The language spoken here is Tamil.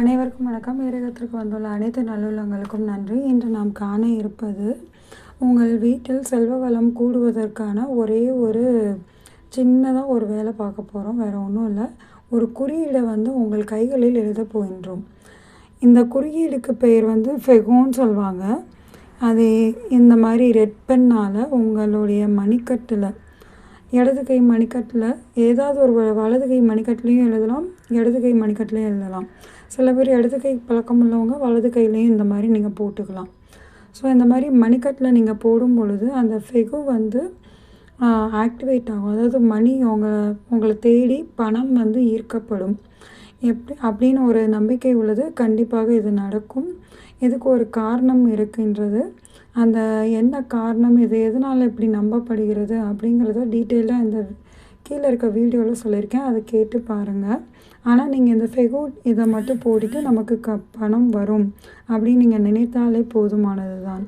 அனைவருக்கும் வணக்கம். வேரகத்திற்கு வந்துள்ள அனைத்து நல்லுள்ளங்களுக்கும் நன்றி. இன்று நாம் காண இருப்பது உங்கள் வீட்டில் செல்வ வளம் கூடுவதற்கான ஒரே ஒரு சின்னதாக ஒரு வேலை பார்க்க போகிறோம். வேறு ஒன்றும் இல்லை, ஒரு குறியீடை உங்கள் கைகளில் எழுத போகின்றோம். இந்த குறியீடுக்கு பெயர் ஃபெகோன்னு சொல்லுவாங்க. அது இந்த மாதிரி ரெட் பென்னால் உங்களுடைய மணிக்கட்டில், இடது கை மணிக்கட்டில் ஏதாவது ஒரு வலது கை மணிக்கட்டுலேயும் எழுதலாம், இடது கை மணிக்கட்டுலேயும் எழுதலாம். சில பேர் இடது கை பழக்கம் உள்ளவங்க வலது கையிலையும் இந்த மாதிரி நீங்கள் போட்டுக்கலாம். ஸோ இந்த மாதிரி மணிக்கட்டில் நீங்கள் போடும் பொழுது அந்த ஃபெகு ஆக்டிவேட் ஆகும். அதாவது மணி உங்களை தேடி பணம் ஈர்க்கப்படும் அப்படின்னு ஒரு நம்பிக்கை உள்ளது. கண்டிப்பாக இது நடக்கும். இதுக்கு ஒரு காரணம் இருக்கின்றது. அந்த என்ன காரணம், இது எதனால் இப்படி நம்பப்படுகிறது அப்படிங்கிறத டீட்டெயிலாக இந்த கீழே இருக்க வீடியோவில் சொல்லியிருக்கேன், அதை கேட்டு பாருங்கள். ஆனால் நீங்கள் இந்த ஃபெகு இதை மட்டும் போட்டுட்டு நமக்கு பணம் வரும் அப்படின்னு நீங்கள் நினைத்தாலே போதுமானது தான்.